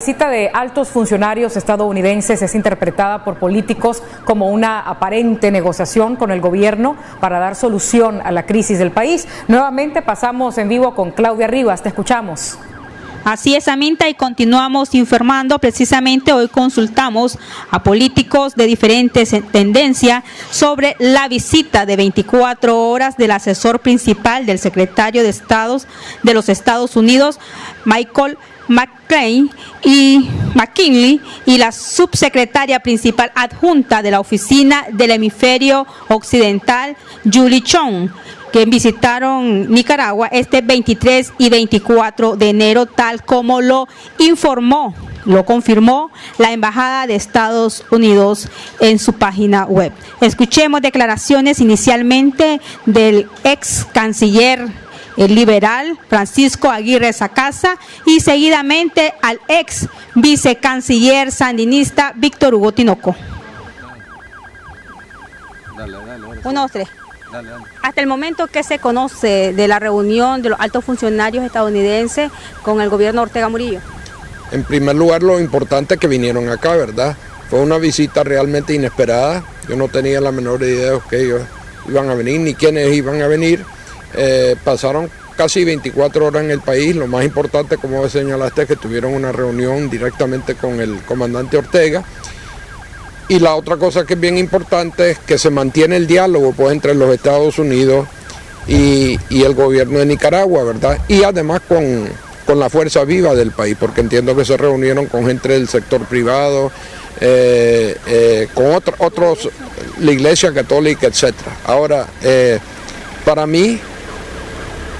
La visita de altos funcionarios estadounidenses es interpretada por políticos como una aparente negociación con el gobierno para dar solución a la crisis del país. Nuevamente pasamos en vivo con Claudia Rivas, te escuchamos. Así es, Aminta, y continuamos informando. Precisamente hoy consultamos a políticos de diferentes tendencias sobre la visita de 24 horas del asesor principal del secretario de Estado de los Estados Unidos, Michael McCain y McKinley, y la subsecretaria principal adjunta de la Oficina del Hemisferio Occidental, Julie Chong, que visitaron Nicaragua este 23 y 24 de enero, tal como lo confirmó la Embajada de Estados Unidos en su página web. Escuchemos declaraciones inicialmente del ex canciller liberal Francisco Aguirre Sacasa y seguidamente al ex vicecanciller sandinista Víctor Hugo Tinoco. Dale. 1, 2, 3. Dale. Hasta el momento, ¿qué se conoce de la reunión de los altos funcionarios estadounidenses con el gobierno Ortega Murillo? En primer lugar, lo importante que vinieron acá, ¿verdad? Fue una visita realmente inesperada. Yo no tenía la menor idea de que ellos iban a venir, ni quiénes iban a venir. Pasaron casi 24 horas en el país. Lo más importante, como señalaste, es que tuvieron una reunión directamente con el comandante Ortega. Y la otra cosa que es bien importante es que se mantiene el diálogo pues, entre los Estados Unidos y el gobierno de Nicaragua, ¿verdad? Y además con la fuerza viva del país, porque entiendo que se reunieron con gente del sector privado, con otros, la Iglesia Católica, etc. Ahora, para mí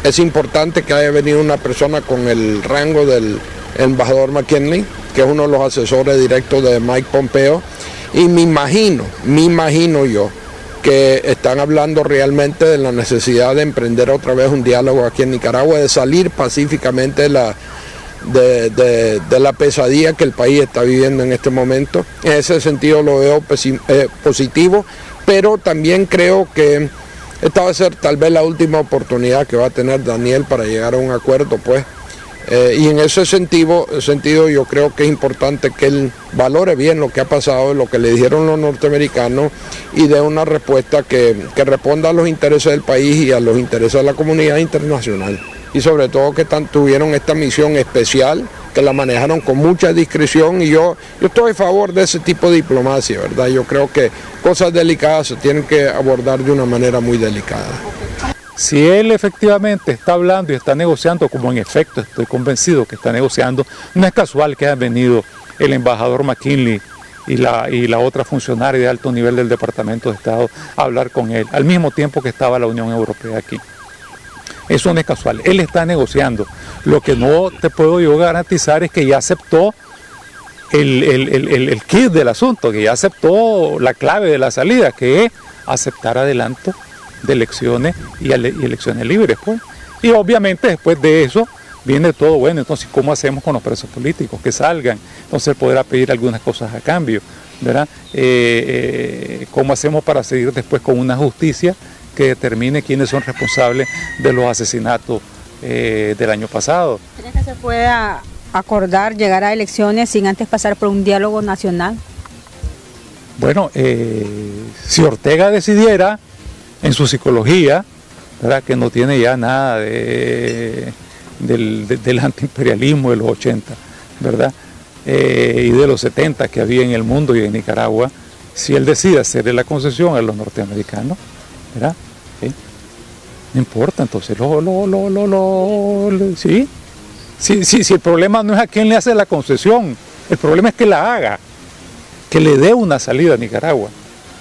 es importante que haya venido una persona con el rango del embajador McKinley, que es uno de los asesores directos de Mike Pompeo. Y me imagino yo que están hablando realmente de la necesidad de emprender otra vez un diálogo aquí en Nicaragua, de salir pacíficamente de la pesadilla que el país está viviendo en este momento. En ese sentido lo veo positivo, pero también creo que esta va a ser tal vez la última oportunidad que va a tener Daniel para llegar a un acuerdo, pues. Y en ese sentido yo creo que es importante que él valore bien lo que ha pasado, lo que le dijeron los norteamericanos y dé una respuesta que responda a los intereses del país y a los intereses de la comunidad internacional. Y sobre todo que tuvieron esta misión especial, que la manejaron con mucha discreción, y yo estoy a favor de ese tipo de diplomacia, ¿verdad? Yo creo que cosas delicadas se tienen que abordar de una manera muy delicada. Si él efectivamente está hablando y está negociando, como en efecto estoy convencido que está negociando, no es casual que hayan venido el embajador McKinley y la otra funcionaria de alto nivel del Departamento de Estado a hablar con él, al mismo tiempo que estaba la Unión Europea aquí. Eso no es casual, él está negociando. Lo que no te puedo yo garantizar es que ya aceptó el kit del asunto, que ya aceptó la clave de la salida, que es aceptar adelanto de elecciones y elecciones libres, pues. Y obviamente después de eso viene todo bueno. Entonces, ¿cómo hacemos con los presos políticos? Que salgan. Entonces él podrá pedir algunas cosas a cambio, ¿verdad? ¿Cómo hacemos para seguir después con una justicia que determine quiénes son responsables de los asesinatos del año pasado? ¿Creen que se pueda acordar llegar a elecciones sin antes pasar por un diálogo nacional? Bueno, si Ortega decidiera en su psicología, ¿verdad?, que no tiene ya nada del antiimperialismo de los 80, ¿verdad?, y de los 70 que había en el mundo y en Nicaragua, si él decide hacerle la concesión a los norteamericanos, ¿verdad?, ¿sí?, no importa, entonces sí. Si el problema no es a quién le hace la concesión, el problema es que la haga, que le dé una salida a Nicaragua.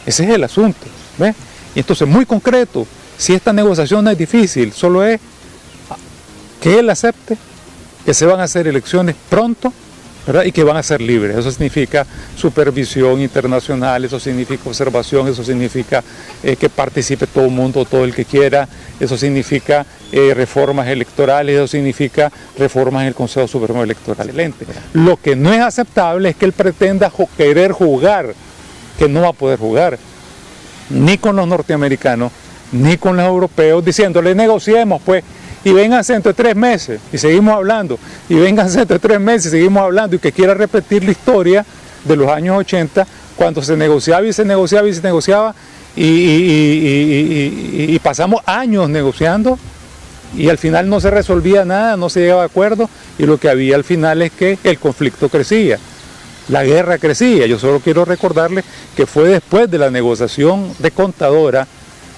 Ese es el asunto, ¿ves? Y entonces, muy concreto, si esta negociación no es difícil, solo es que él acepte que se van a hacer elecciones pronto, ¿verdad?, y que van a ser libres. Eso significa supervisión internacional, eso significa observación, eso significa que participe todo el mundo, todo el que quiera, eso significa reformas electorales, eso significa reformas en el Consejo Supremo Electoral. Excelente. Lo que no es aceptable es que él pretenda querer jugar, que no va a poder jugar, ni con los norteamericanos, ni con los europeos, diciéndole negociemos, pues, y vénganse dentro de 3 meses y seguimos hablando, y vénganse dentro de 3 meses y seguimos hablando, y que quiera repetir la historia de los años 80, cuando se negociaba y se negociaba y se negociaba, y pasamos años negociando, y al final no se resolvía nada, no se llegaba a acuerdo, y lo que había al final es que el conflicto crecía, la guerra crecía. Yo solo quiero recordarles que fue después de la negociación de Contadora,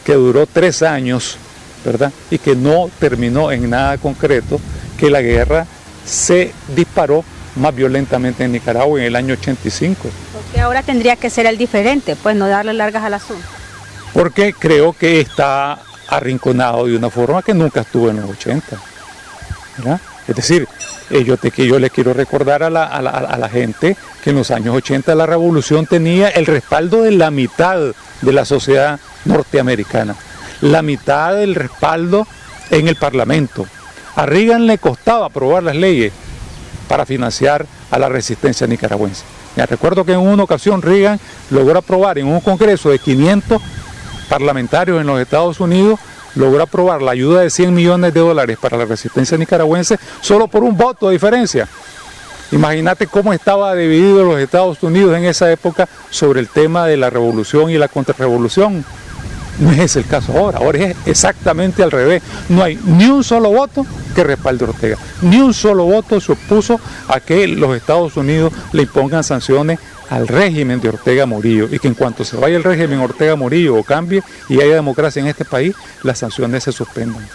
que duró 3 años, ¿verdad? Y que no terminó en nada concreto, que la guerra se disparó más violentamente en Nicaragua en el año 85. Porque ahora tendría que ser el diferente, pues no darle largas al asunto. Porque creo que está arrinconado de una forma que nunca estuvo en los 80, ¿verdad? Es decir, yo le quiero recordar a la gente que en los años 80 la revolución tenía el respaldo de la mitad de la sociedad norteamericana, la mitad del respaldo en el Parlamento. A Reagan le costaba aprobar las leyes para financiar a la resistencia nicaragüense. Me recuerdo que en una ocasión Reagan logró aprobar en un congreso de 500 parlamentarios en los Estados Unidos, logró aprobar la ayuda de $100 millones para la resistencia nicaragüense solo por un voto de diferencia. Imagínate cómo estaba dividido los Estados Unidos en esa época sobre el tema de la revolución y la contrarrevolución. No es ese el caso ahora es exactamente al revés. No hay ni un solo voto que respalde a Ortega, ni un solo voto se opuso a que los Estados Unidos le impongan sanciones al régimen de Ortega Murillo, y que en cuanto se vaya el régimen Ortega Murillo o cambie y haya democracia en este país, las sanciones se suspendan.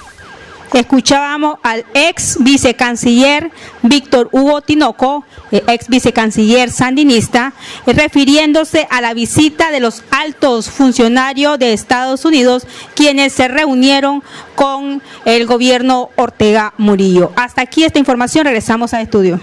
Escuchábamos al ex vicecanciller Víctor Hugo Tinoco, ex vicecanciller sandinista, refiriéndose a la visita de los altos funcionarios de Estados Unidos, quienes se reunieron con el gobierno Ortega Murillo. Hasta aquí esta información, regresamos al estudio.